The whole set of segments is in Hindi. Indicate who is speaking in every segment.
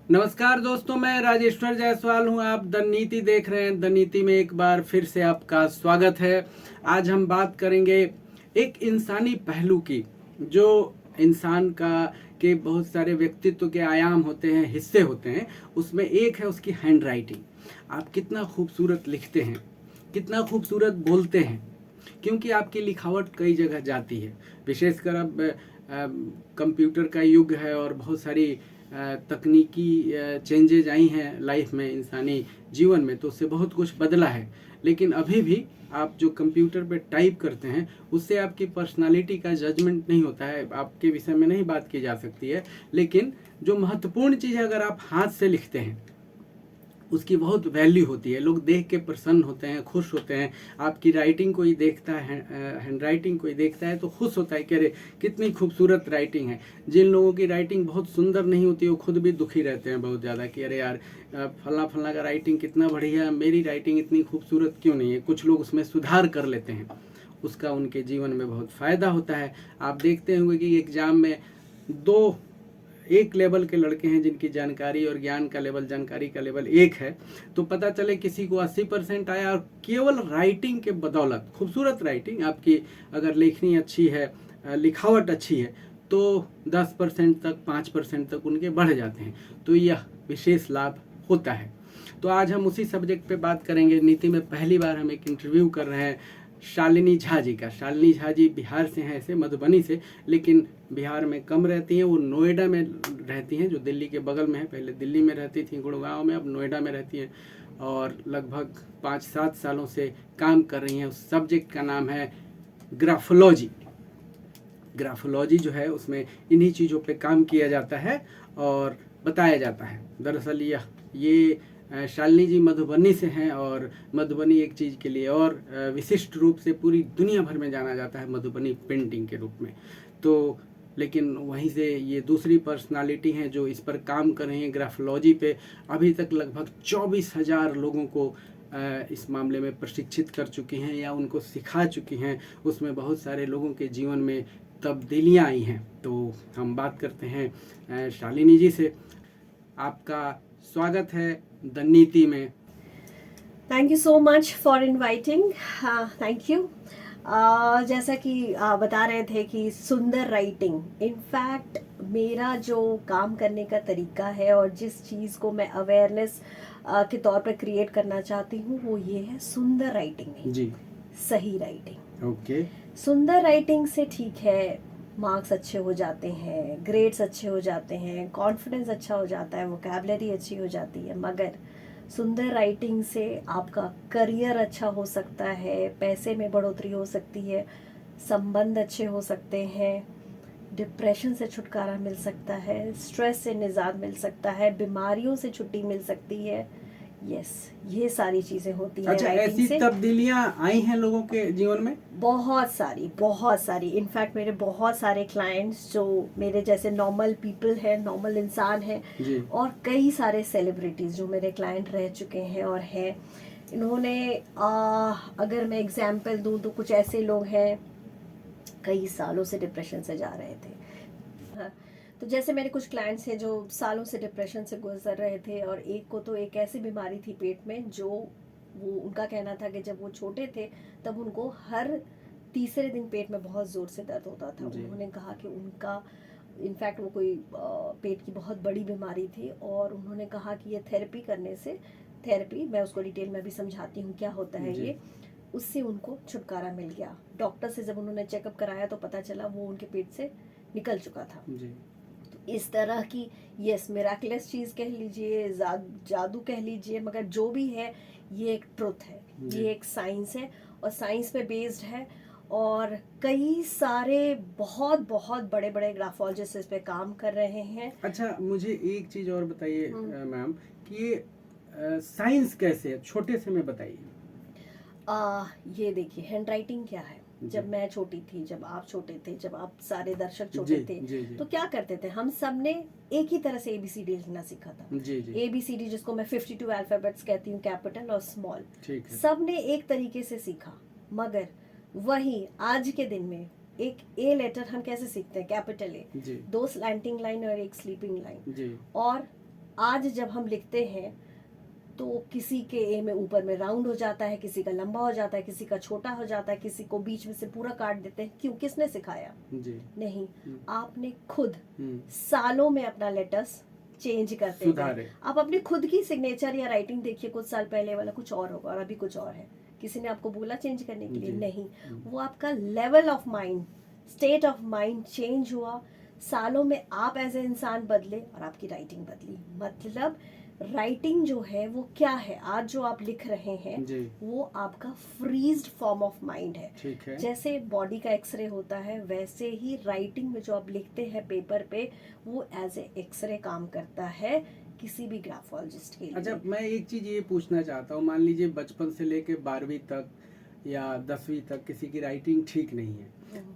Speaker 1: नमस्कार दोस्तों, मैं राजेश्वर जायसवाल हूं। आप द नीति देख रहे हैं। द नीति में एक बार फिर से आपका स्वागत है। आज हम बात करेंगे एक इंसानी पहलू की, जो इंसान का के बहुत सारे व्यक्तित्व के आयाम होते हैं, हिस्से होते हैं। उसमें एक है उसकी हैंड राइटिंग। आप कितना खूबसूरत लिखते हैं, कितना खूबसूरत बोलते हैं, क्योंकि आपकी लिखावट कई जगह जाती है। विशेषकर अब कंप्यूटर का युग है और बहुत सारी तकनीकी चेंजेज आई हैं लाइफ में, इंसानी जीवन में, तो उससे बहुत कुछ बदला है। लेकिन अभी भी आप जो कंप्यूटर पे टाइप करते हैं, उससे आपकी पर्सनालिटी का जजमेंट नहीं होता है। आपके विषय में नहीं बात की जा सकती है, लेकिन जो महत्वपूर्ण चीज़ है, अगर आप हाथ से लिखते हैं उसकी बहुत वैल्यू होती है। लोग देख के प्रसन्न होते हैं, खुश होते हैं। आपकी राइटिंग कोई देखता है, हैंड राइटिंग कोई देखता है तो खुश होता है कि अरे कितनी खूबसूरत राइटिंग है। जिन लोगों की राइटिंग बहुत सुंदर नहीं होती, वो खुद भी दुखी रहते हैं बहुत ज़्यादा कि अरे यार फला फला का राइटिंग कितना बढ़िया है, मेरी राइटिंग इतनी खूबसूरत क्यों नहीं है। कुछ लोग उसमें सुधार कर लेते हैं, उसका उनके जीवन में बहुत फ़ायदा होता है। आप देखते होंगे कि एग्ज़ाम में दो एक लेवल के लड़के हैं जिनकी जानकारी और ज्ञान का लेवल, जानकारी का लेवल एक है, तो पता चले किसी को 80% आया, और केवल राइटिंग के बदौलत, खूबसूरत राइटिंग आपकी अगर लेखनी अच्छी है, लिखावट अच्छी है, तो 10% तक, 5% तक उनके बढ़ जाते हैं। तो यह विशेष लाभ होता है। तो आज हम उसी सब्जेक्ट पे बात करेंगे। नीति में पहली बार हम एक इंटरव्यू कर रहे हैं शालिनी झा जी का। शालिनी झा जी बिहार से हैं, ऐसे मधुबनी से, लेकिन बिहार में कम रहती हैं। वो नोएडा में रहती हैं, जो दिल्ली के बगल में है। पहले दिल्ली में रहती थी गुड़गांव में, अब नोएडा में रहती हैं और लगभग 5-7 सालों से काम कर रही हैं। उस सब्जेक्ट का नाम है ग्राफोलॉजी। ग्राफोलॉजी जो है, उसमें इन्हीं चीज़ों पे काम किया जाता है और बताया जाता है। दरअसल ये शालिनी जी मधुबनी से हैं, और मधुबनी एक चीज़ के लिए और विशिष्ट रूप से पूरी दुनिया भर में जाना जाता है, मधुबनी पेंटिंग के रूप में। तो लेकिन वहीं से ये दूसरी पर्सनालिटी हैं जो इस पर काम कर रही हैं, ग्राफोलॉजी पे। अभी तक लगभग 24,000 लोगों को इस मामले में प्रशिक्षित कर चुकी हैं या उनको सिखा चुकी हैं। उसमें बहुत सारे लोगों के जीवन में तब्दीलियाँ आई हैं। तो हम बात करते हैं शालिनी जी से। आपका स्वागत है द नीति में।
Speaker 2: Thank you so much for inviting. Thank you. जैसा कि बता रहे थे कि सुंदर राइटिंग, इनफैक्ट मेरा जो काम करने का तरीका है और जिस चीज़ को मैं अवेयरनेस के तौर पर क्रिएट करना चाहती हूँ, वो ये है सुंदर राइटिंग नहीं
Speaker 1: जी,
Speaker 2: सही राइटिंग।
Speaker 1: ओके।
Speaker 2: सुंदर राइटिंग से ठीक है, मार्क्स अच्छे हो जाते हैं, ग्रेड्स अच्छे हो जाते हैं, कॉन्फिडेंस अच्छा हो जाता है, वोकैबुलरी अच्छी हो जाती है, मगर सुंदर राइटिंग से आपका करियर अच्छा हो सकता है, पैसे में बढ़ोतरी हो सकती है, संबंध अच्छे हो सकते हैं, डिप्रेशन से छुटकारा मिल सकता है, स्ट्रेस से निजात मिल सकता है, बीमारियों से छुट्टी मिल सकती है। यस, ये सारी चीज़ें होती हैं
Speaker 1: अच्छा,
Speaker 2: राइटिंग
Speaker 1: ऐसी
Speaker 2: से।
Speaker 1: तब्दीलियां आई हैं लोगों के जीवन में?
Speaker 2: बहुत सारी, बहुत सारी। इनफैक्ट मेरे बहुत सारे क्लाइंट्स जो मेरे जैसे नॉर्मल पीपल हैं, नॉर्मल इंसान हैं,
Speaker 1: जी,
Speaker 2: और कई सारे सेलिब्रिटीज़ जो मेरे क्लाइंट रह चुके हैं और हैं। इन्होंने अगर मैं एग्जांपल दूं तो कुछ ऐसे लोग हैं कई सालों से डिप्रेशन से जा रहे थे। हाँ, तो जैसे मेरे कुछ क्लाइंट्स हैं जो सालों से डिप्रेशन से गुजर रहे थे, और एक को तो एक ऐसी बीमारी थी पेट में, जो वो उनका कहना था कि जब वो छोटे थे तब उनको हर तीसरे दिन पेट में बहुत ज़ोर से दर्द होता था।
Speaker 1: जी।
Speaker 2: उन्होंने कहा कि उनका इनफैक्ट वो कोई पेट की बहुत बड़ी बीमारी थी, और उन्होंने कहा कि ये थेरेपी करने से, थेरेपी मैं उसको डिटेल में भी समझाती हूँ क्या होता है
Speaker 1: जी।
Speaker 2: ये, उससे उनको छुटकारा मिल गया। डॉक्टर से जब उन्होंने चेकअप कराया तो पता चला वो उनके पेट से निकल चुका था।
Speaker 1: जी,
Speaker 2: तो इस तरह की, यस, मिराकुलस चीज़ कह लीजिए, जादू कह लीजिए, मगर जो भी है ये एक ट्रुथ है, ये एक साइंस है और साइंस पे बेस्ड है। और कई सारे बहुत बहुत बड़े बड़े ग्राफोलॉजिस्ट इस पे काम कर रहे हैं।
Speaker 1: अच्छा, मुझे एक चीज और बताइए मैम, कि ये साइंस कैसे है, छोटे से में बताइए।
Speaker 2: ये देखिए, हैंड राइटिंग क्या है। जब मैं छोटी थी, जब आप छोटे थे, जब आप सारे दर्शक छोटे
Speaker 1: जी,
Speaker 2: थे,
Speaker 1: जी, जी।
Speaker 2: तो क्या करते थे हम सब ने? एक ही तरह से एबीसीडी लिखना सीखा था।
Speaker 1: जी, जी।
Speaker 2: एबीसीडी जिसको मैं 52 अल्फाबेट्स कहती हूँ, कैपिटल और स्मॉल,
Speaker 1: ठीक है।
Speaker 2: सब ने एक तरीके से सीखा। मगर वही आज के दिन में एक ए लेटर हम कैसे सीखते हैं? कैपिटल ए,
Speaker 1: जी,
Speaker 2: 2 स्लैंटिंग लाइन और 1 स्लीपिंग लाइन।
Speaker 1: जी,
Speaker 2: और आज जब हम लिखते हैं तो किसी के ए में ऊपर में राउंड हो जाता है, किसी का लंबा हो जाता है, किसी का छोटा हो जाता है, किसी को बीच में से पूरा काट देते हैं। क्यों? किसने सिखाया?
Speaker 1: जी।
Speaker 2: नहीं, आपने खुद
Speaker 1: हम्म,
Speaker 2: सालों में अपना लेटर्स चेंज करते
Speaker 1: सुधारे।
Speaker 2: गए। आप अपनी खुद की सिग्नेचर या राइटिंग देखिए, कुछ साल पहले वाला कुछ और होगा और अभी कुछ और है। किसी ने आपको बोला चेंज करने के लिए?
Speaker 1: जी।
Speaker 2: नहीं, वो आपका level of mind, state of mind change हुआ। सालों में आप एज ए इंसान बदले और आपकी राइटिंग बदली। मतलब राइटिंग जो है वो क्या है, आज जो आप लिख रहे हैं
Speaker 1: जी।
Speaker 2: वो आपका फ्रीज्ड फॉर्म ऑफ माइंड है।
Speaker 1: ठीक है।
Speaker 2: जैसे बॉडी का एक्सरे होता है, वैसे ही राइटिंग में जो आप लिखते हैं पेपर पे, वो एज ए एक्सरे काम करता है किसी भी ग्राफोलॉजिस्ट के लिए।
Speaker 1: अच्छा, मैं एक चीज ये पूछना चाहता हूँ, मान लीजिए बचपन से लेके 12वीं तक या 10वीं तक किसी की राइटिंग ठीक नहीं है,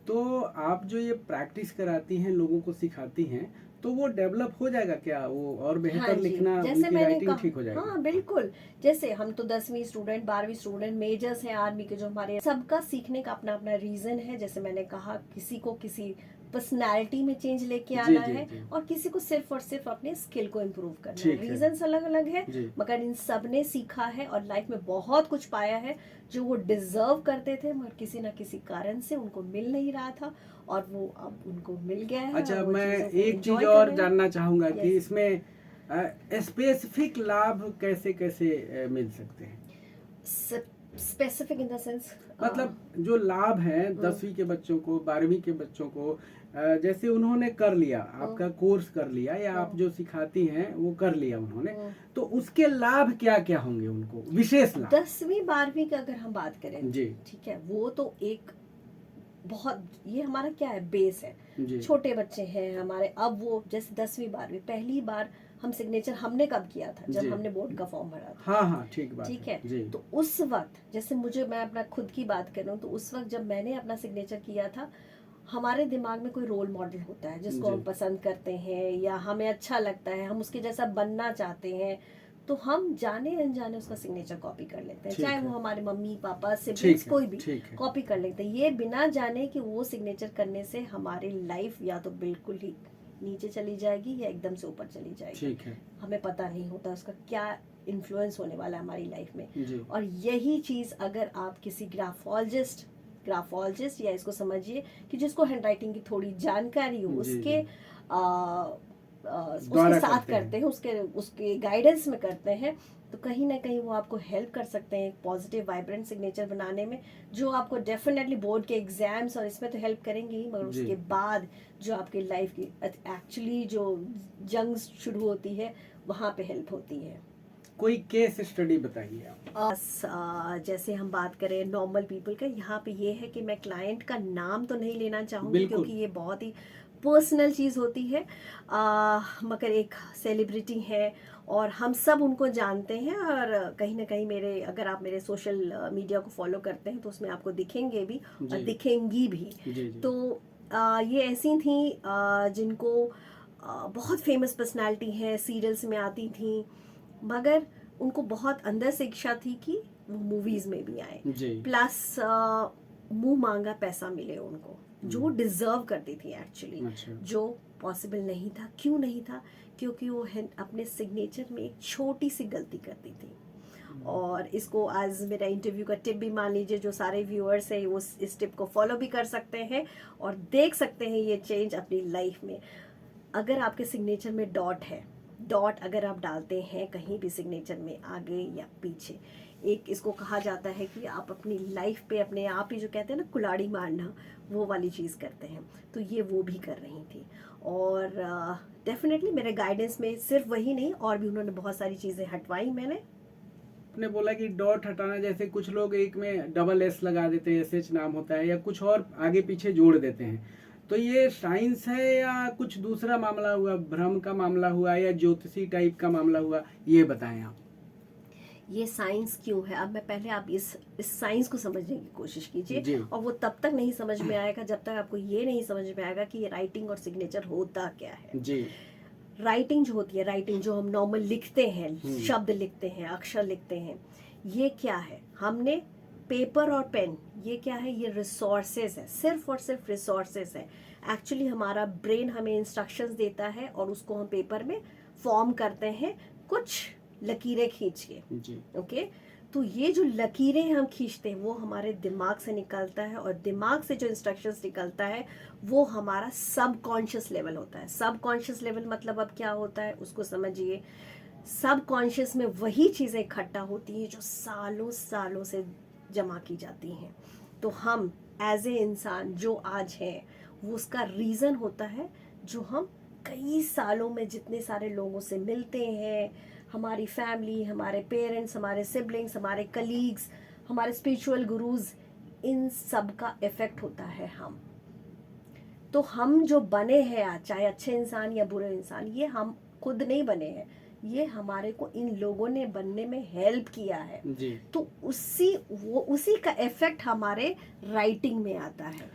Speaker 1: तो आप जो ये प्रैक्टिस कराती हैं, लोगों को सिखाती हैं, तो वो डेवलप हो जाएगा क्या? वो और बेहतर
Speaker 2: हाँ जी,
Speaker 1: लिखना,
Speaker 2: जैसे
Speaker 1: उनकी
Speaker 2: मैंने
Speaker 1: राइटिंग
Speaker 2: कहा,
Speaker 1: ठीक हो जाएगी?
Speaker 2: हाँ बिल्कुल। जैसे हम तो 10वीं स्टूडेंट, 12वीं स्टूडेंट, मेजर्स हैं आर्मी के, जो हमारे सबका सीखने का अपना अपना रीजन है। जैसे मैंने कहा, किसी को किसी पर्सनालिटी में चेंज लेके
Speaker 1: जी,
Speaker 2: आना
Speaker 1: जी,
Speaker 2: है
Speaker 1: जी।
Speaker 2: और किसी को सिर्फ और सिर्फ अपने स्किल को इम्प्रूव करना है।
Speaker 1: ठीक है।
Speaker 2: रीजंस अलग अलग है,
Speaker 1: जी।
Speaker 2: मगर इन सब ने सीखा है और लाइफ में बहुत कुछ पाया है जो वो डिजर्व करते थे, मगर किसी ना किसी कारण से उनको मिल नहीं रहा था और वो अब उनको मिल गया है।
Speaker 1: अच्छा,
Speaker 2: और वो
Speaker 1: मैं
Speaker 2: चीज़ों को
Speaker 1: एक
Speaker 2: enjoy
Speaker 1: चीज
Speaker 2: कर
Speaker 1: और
Speaker 2: रहे हैं।
Speaker 1: जानना चाहूंगा कि
Speaker 2: Yes.
Speaker 1: इसमें स्पेसिफिक लाभ कैसे कैसे मिल सकते हैं?
Speaker 2: स्पेसिफिक इन द सेंस,
Speaker 1: मतलब जो लाभ है 10वीं के बच्चों को, 12वीं के बच्चों को, जैसे उन्होंने कर लिया, आपका कोर्स कर लिया या आप जो सिखाती हैं वो कर लिया उन्होंने, तो उसके लाभ क्या क्या होंगे उनको, विशेष लाभ?
Speaker 2: 10वीं 12वीं का अगर हम बात करें,
Speaker 1: जी।
Speaker 2: ठीक है, वो तो एक बहुत, ये हमारा क्या है, बेस है।
Speaker 1: जी।
Speaker 2: छोटे बच्चे हैं हमारे। अब वो जैसे 10वीं 12वीं, पहली बार हम सिग्नेचर हमने कब किया था? जब
Speaker 1: जी।
Speaker 2: हमने बोर्ड का फॉर्म भरा था।
Speaker 1: हाँ हाँ, ठीक बात
Speaker 2: ठीक है,
Speaker 1: जी।
Speaker 2: तो उस वक्त, जैसे मुझे, मैं अपना खुद की बात करूं, तो उस वक्त जब मैंने अपना सिग्नेचर किया था, हमारे दिमाग में कोई रोल मॉडल होता है जिसको
Speaker 1: जी।
Speaker 2: हम पसंद करते हैं या हमें अच्छा लगता है, हम उसके जैसा बनना चाहते हैं, तो हम जाने अनजाने उसका सिग्नेचर कॉपी कर लेते हैं।
Speaker 1: ठीक
Speaker 2: चाहे
Speaker 1: है।
Speaker 2: वो हमारे मम्मी पापा
Speaker 1: ठीक
Speaker 2: सिबलिंग्स
Speaker 1: है,
Speaker 2: कोई भी
Speaker 1: ठीक है।
Speaker 2: कॉपी कर लेते हैं, ये बिना जाने कि वो सिग्नेचर करने से हमारी लाइफ या तो बिल्कुल ही नीचे चली जाएगी या एकदम से ऊपर चली जाएगी।
Speaker 1: ठीक है।
Speaker 2: हमें पता नहीं होता उसका क्या इन्फ्लुएंस होने वाला है हमारी लाइफ में।
Speaker 1: जी।
Speaker 2: और यही चीज अगर आप किसी ग्राफोलॉजिस्ट या इसको समझिए कि जिसको हैंडराइटिंग की थोड़ी जानकारी हो,
Speaker 1: जी,
Speaker 2: उसके
Speaker 1: जी।
Speaker 2: उसके साथ करते हैं, उसके गाइडेंस में करते हैं, तो कहीं ना कहीं वो आपको हेल्प कर सकते हैं एक पॉजिटिव वाइब्रेंट सिग्नेचर बनाने में, जो आपको डेफिनेटली बोर्ड के एग्जाम्स और इसमें तो हेल्प करेंगे ही, मगर
Speaker 1: जी।
Speaker 2: उसके बाद जो आपकी लाइफ की एक्चुअली जो जंग शुरू होती है, वहाँ पे हेल्प होती है।
Speaker 1: कोई केस स्टडी बताइए आप।
Speaker 2: जैसे हम बात करें नॉर्मल पीपल का, यहाँ पे ये है कि मैं क्लाइंट का नाम तो नहीं लेना चाहूँगी
Speaker 1: बिल्कुल।
Speaker 2: क्योंकि ये बहुत ही पर्सनल चीज़ होती है, मगर एक सेलिब्रिटी है और हम सब उनको जानते हैं, और कहीं ना कहीं मेरे, अगर आप मेरे सोशल मीडिया को फॉलो करते हैं तो उसमें आपको दिखेंगे भी और
Speaker 1: जी।
Speaker 2: दिखेंगी भी।
Speaker 1: जी, जी।
Speaker 2: तो ये ऐसी थी जिनको बहुत फेमस पर्सनालिटी है, सीरियल्स में आती थी, मगर उनको बहुत अंदर से इच्छा थी कि वो मूवीज में भी आए,
Speaker 1: जी।
Speaker 2: प्लस मुंह मांगा पैसा मिले उनको, जो डिजर्व करती थी एक्चुअली,
Speaker 1: अच्छा।
Speaker 2: जो पॉसिबल नहीं था। क्यों नहीं था? क्योंकि वो अपने सिग्नेचर में एक छोटी सी गलती करती थी। और इसको आज मेरा इंटरव्यू का टिप भी मान लीजिए, जो सारे व्यूअर्स हैं वो इस टिप को फॉलो भी कर सकते हैं और देख सकते हैं ये चेंज अपनी लाइफ में। अगर आपके सिग्नेचर में डॉट है, डॉट अगर आप डालते हैं कहीं भी सिग्नेचर में, आगे या पीछे, एक इसको कहा जाता है कि आप अपनी लाइफ पे अपने आप ही, जो कहते हैं ना कुल्हाड़ी मारना, वो वाली चीज़ करते हैं। तो ये वो भी कर रही थी और डेफिनेटली मेरे गाइडेंस में सिर्फ वही नहीं, और भी उन्होंने बहुत सारी चीज़ें हटवाई। मैंने
Speaker 1: आपने बोला कि डॉट हटाना, जैसे कुछ लोग एक में डबल एस लगा देते हैं, एसएच नाम होता है, या कुछ और आगे पीछे जोड़ देते हैं, तो ये साइंस है या कुछ दूसरा मामला हुआ, भ्रम का मामला हुआ या ज्योतिषी टाइप का मामला हुआ, ये बताएं आप।
Speaker 2: ये साइंस क्यों है, अब मैं पहले आप इस साइंस को समझने की कोशिश
Speaker 1: जी।
Speaker 2: कीजिए, और वो तब तक नहीं समझ में आएगा जब तक आपको ये नहीं समझ में आएगा कि ये राइटिंग और सिग्नेचर होता क्या है।
Speaker 1: जी।
Speaker 2: राइटिंग जो होती है, राइटिंग जो हम नॉर्मल लिखते हैं, शब्द लिखते हैं, अक्षर लिखते हैं, ये क्या है? हमने पेपर और पेन, ये क्या है? ये रिसोर्सेज है, सिर्फ और सिर्फ रिसोर्सेज है। एक्चुअली हमारा ब्रेन हमें इंस्ट्रक्शंस देता है और उसको हम पेपर में फॉर्म करते हैं कुछ लकीरें खींच के।
Speaker 1: जी।
Speaker 2: ओके, तो ये जो लकीरें हम खींचते हैं वो हमारे दिमाग से निकलता है, और दिमाग से जो इंस्ट्रक्शंस निकलता है वो हमारा सबकॉन्शियस लेवल होता है। सबकॉन्शियस लेवल मतलब अब क्या होता है उसको समझिए। सबकॉन्शियस में वही चीज़ें इकट्ठा होती हैं जो सालों सालों से जमा की जाती हैं। तो हम एज ए इंसान जो आज हैं वो उसका रीज़न होता है जो हम कई सालों में जितने सारे लोगों से मिलते हैं, हमारी फैमिली, हमारे पेरेंट्स, हमारे सिबलिंग्स, हमारे कलीग्स, हमारे स्पिरिचुअल गुरुज, इन सब का इफेक्ट होता है हम। तो हम जो बने हैं आज, चाहे अच्छे इंसान या बुरे इंसान, ये हम खुद नहीं बने हैं, ये हमारे को इन लोगों ने बनने में हेल्प किया है।
Speaker 1: जी।
Speaker 2: तो उसी का इफेक्ट हमारे राइटिंग में आता है।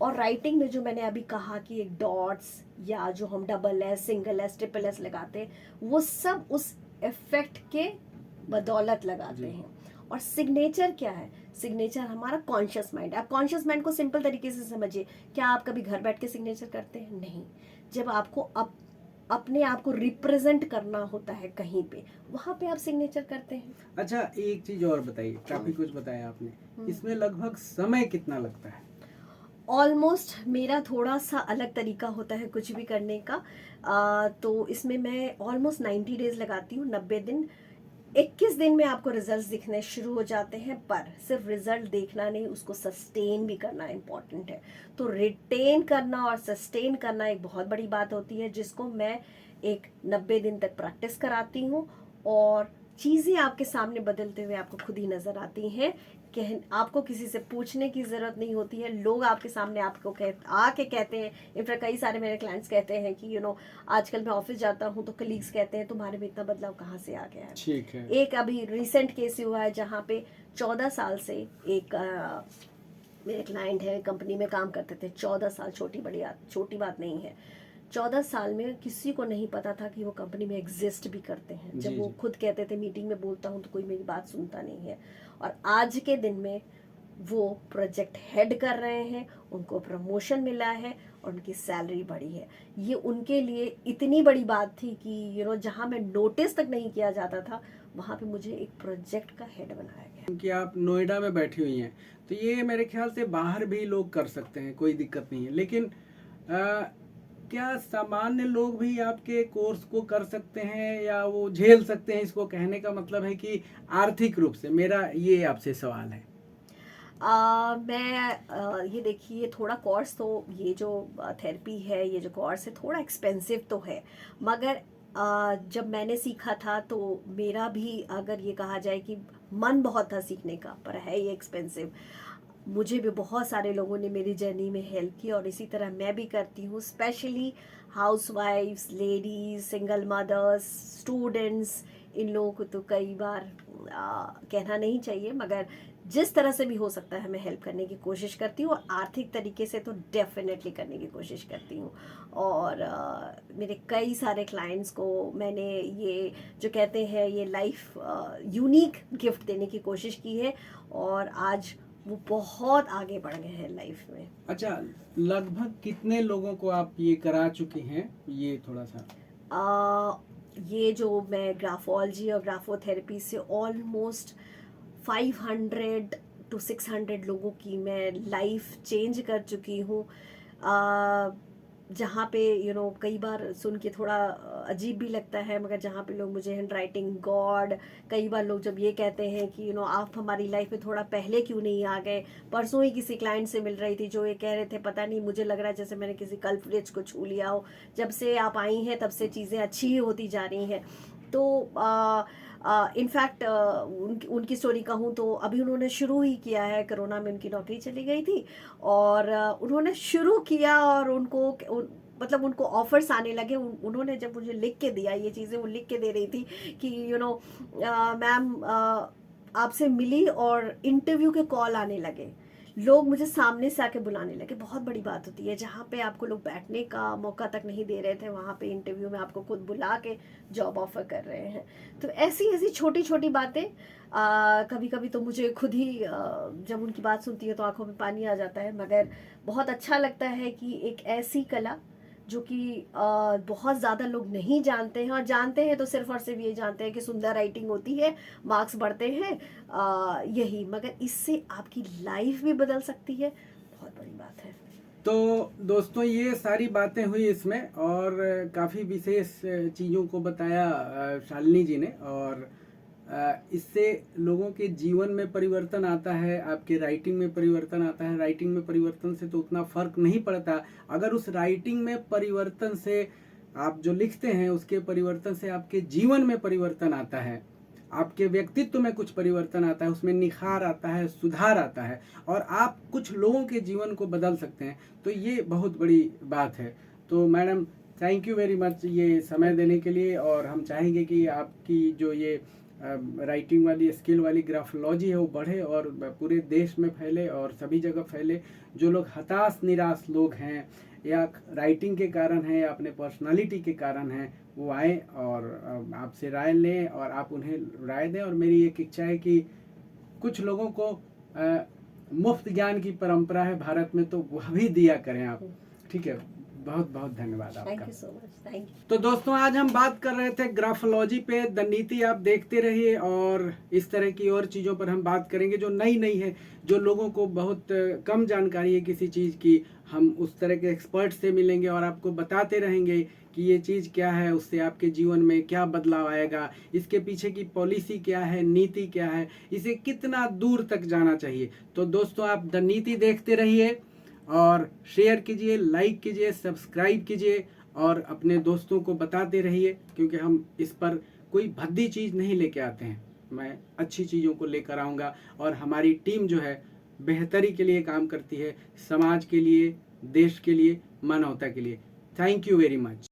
Speaker 2: और राइटिंग में जो मैंने अभी कहा कि एक डॉट्स या जो हम double S, single S, triple S लगाते हैं, वो सब उस इफेक्ट के बदौलत लगाते हैं। और सिग्नेचर क्या है? सिग्नेचर हमारा कॉन्शियस माइंड। आप कॉन्शियस माइंड को सिंपल तरीके से समझिए। क्या आप कभी घर बैठ के सिग्नेचर करते हैं? नहीं। जब आपको अपने आप को रिप्रेजेंट करना होता है कहीं पे, वहां पे आप सिग्नेचर करते हैं।
Speaker 1: अच्छा, एक चीज और बताइए, काफी कुछ बताया आपने, इसमें लगभग समय कितना लगता है?
Speaker 2: ऑलमोस्ट मेरा थोड़ा सा अलग तरीका होता है कुछ भी करने का। तो इसमें मैं ऑलमोस्ट 90 डेज लगाती हूँ, 90 दिन। 21 दिन में आपको रिजल्ट्स दिखने शुरू हो जाते हैं, पर सिर्फ रिजल्ट देखना नहीं, उसको सस्टेन भी करना इम्पॉर्टेंट है। तो रिटेन करना और सस्टेन करना एक बहुत बड़ी बात होती है, जिसको मैं एक 90 दिन तक प्रैक्टिस कराती हूँ, और चीज़ें आपके सामने बदलते हुए आपको खुद ही नज़र आती हैं। आपको किसी से पूछने की ज़रूरत नहीं होती है, लोग आपके सामने आपको आके कहते हैं। इनफैक्ट कई सारे मेरे क्लाइंट्स कहते हैं कि आजकल मैं ऑफिस जाता हूँ तो कलीग्स कहते हैं तुम्हारे में इतना बदलाव कहाँ से आ गया है।
Speaker 1: ठीक है।
Speaker 2: एक अभी रिसेंट केस हुआ है जहाँ पे 14 साल से एक मेरे क्लाइंट है, कंपनी में काम करते थे 14 साल। छोटी बात नहीं है। 14 साल में किसी को नहीं पता था कि वो कंपनी में एग्जिस्ट भी करते हैं। जब वो खुद कहते थे मीटिंग में बोलता हूँ तो कोई मेरी बात सुनता नहीं है, और आज के दिन में वो प्रोजेक्ट हेड कर रहे हैं, उनको प्रमोशन मिला है और उनकी सैलरी बढ़ी है। ये उनके लिए इतनी बड़ी बात थी कि जहाँ मैं नोटिस तक नहीं किया जाता था, वहाँ पे मुझे एक प्रोजेक्ट का हेड बनाया गया।
Speaker 1: क्योंकि आप नोएडा में बैठी हुई हैं, तो ये मेरे ख्याल से बाहर भी लोग कर सकते हैं, कोई दिक्कत नहीं है। लेकिन क्या सामान्य लोग भी आपके कोर्स को कर सकते हैं या वो झेल सकते हैं? इसको कहने का मतलब है कि आर्थिक रूप से, मेरा ये आपसे सवाल है।
Speaker 2: ये देखिए, थोड़ा कोर्स तो, ये जो थेरेपी है, ये जो कोर्स है, थोड़ा एक्सपेंसिव तो है, मगर जब मैंने सीखा था तो मेरा भी, अगर ये कहा जाए कि मन बहुत था सीखने का, पर है ये एक्सपेंसिव। मुझे भी बहुत सारे लोगों ने मेरी जर्नी में हेल्प की, और इसी तरह मैं भी करती हूँ। स्पेशली हाउसवाइफ्स, लेडीज, सिंगल मदर्स, स्टूडेंट्स, इन लोगों को तो कई बार कहना नहीं चाहिए, मगर जिस तरह से भी हो सकता है मैं हेल्प करने की कोशिश करती हूँ, और आर्थिक तरीके से तो डेफिनेटली करने की कोशिश करती हूँ। और मेरे कई सारे क्लाइंट्स को मैंने ये जो कहते हैं ये लाइफ यूनिक गिफ्ट देने की कोशिश की है, और आज वो बहुत आगे बढ़ गए हैं लाइफ में।
Speaker 1: अच्छा, लगभग कितने लोगों को आप ये करा चुकी हैं, ये थोड़ा सा?
Speaker 2: ये जो मैं ग्राफोलॉजी और ग्राफोथेरेपी से ऑलमोस्ट 500 to 600 लोगों की मैं लाइफ चेंज कर चुकी हूँ। जहाँ पे कई बार सुन के थोड़ा अजीब भी लगता है, मगर जहाँ पे लोग मुझे हैंड राइटिंग गॉड, कई बार लोग जब ये कहते हैं कि आप हमारी लाइफ में थोड़ा पहले क्यों नहीं आ गए। परसों ही किसी क्लाइंट से मिल रही थी जो ये कह रहे थे, पता नहीं, मुझे लग रहा है जैसे मैंने किसी कल्प वृक्ष को छू लिया हो, जब से आप आई हैं तब से चीज़ें अच्छी ही होती जा रही हैं। तो इनफैक्ट उनकी स्टोरी कहूँ तो अभी उन्होंने शुरू ही किया है, कोरोना में उनकी नौकरी चली गई थी, और उन्होंने शुरू किया, और मतलब उनको ऑफर्स आने लगे। उन्होंने जब मुझे लिख के दिया ये चीज़ें, वो लिख के दे रही थी कि मैम आपसे मिली, और इंटरव्यू के कॉल आने लगे, लोग मुझे सामने से आके बुलाने लगे। बहुत बड़ी बात होती है, जहाँ पे आपको लोग बैठने का मौका तक नहीं दे रहे थे, वहाँ पे इंटरव्यू में आपको खुद बुला के जॉब ऑफर कर रहे हैं। तो ऐसी ऐसी छोटी छोटी बातें, कभी कभी तो मुझे खुद ही जब उनकी बात सुनती है तो आंखों में पानी आ जाता है, मगर बहुत अच्छा लगता है कि एक ऐसी कला जो कि बहुत ज़्यादा लोग नहीं जानते हैं, और जानते हैं तो सिर्फ और सिर्फ ये जानते हैं कि सुंदर राइटिंग होती है, मार्क्स बढ़ते हैं, यही। मगर इससे आपकी लाइफ भी बदल सकती है, बहुत बड़ी बात है।
Speaker 1: तो दोस्तों ये सारी बातें हुई इसमें, और काफ़ी विशेष चीज़ों को बताया शालिनी जी ने, और इससे लोगों के जीवन में परिवर्तन आता है, आपके राइटिंग में परिवर्तन आता है। राइटिंग में परिवर्तन से तो उतना फर्क नहीं पड़ता, अगर उस राइटिंग में परिवर्तन से, आप जो लिखते हैं उसके परिवर्तन से आपके जीवन में परिवर्तन आता है, आपके व्यक्तित्व में कुछ परिवर्तन आता है, उसमें निखार आता है, सुधार आता है, और आप कुछ लोगों के जीवन को बदल सकते हैं, तो ये बहुत बड़ी बात है। तो madam thank you very much ये समय देने के लिए, और हम चाहेंगे कि आपकी जो ये राइटिंग वाली स्किल वाली ग्राफोलॉजी है वो बढ़े और पूरे देश में फैले और सभी जगह फैले। जो लोग हताश निराश लोग हैं, या राइटिंग के कारण हैं या अपने पर्सनालिटी के कारण हैं, वो आए और आपसे राय लें और आप उन्हें राय दें। और मेरी एक इच्छा है कि कुछ लोगों को मुफ्त ज्ञान की परंपरा है भारत में, तो वह भी दिया करें आप। ठीक है, बहुत बहुत धन्यवाद आपका।
Speaker 2: Thank you so much, thank you.
Speaker 1: तो दोस्तों आज हम बात कर रहे थे ग्राफोलॉजी पे। द नीति आप देखते रहिए, और इस तरह की और चीज़ों पर हम बात करेंगे जो नई नई है, जो लोगों को बहुत कम जानकारी है किसी चीज़ की। हम उस तरह के एक्सपर्ट से मिलेंगे और आपको बताते रहेंगे कि ये चीज़ क्या है, उससे आपके जीवन में क्या बदलाव आएगा, इसके पीछे की पॉलिसी क्या है, नीति क्या है, इसे कितना दूर तक जाना चाहिए। तो दोस्तों आप द नीति देखते रहिए, और शेयर कीजिए, लाइक कीजिए, सब्सक्राइब कीजिए, और अपने दोस्तों को बताते रहिए, क्योंकि हम इस पर कोई भद्दी चीज़ नहीं लेके आते हैं। मैं अच्छी चीज़ों को लेकर आऊँगा, और हमारी टीम जो है बेहतरी के लिए काम करती है, समाज के लिए, देश के लिए, मानवता के लिए। Thank you very much.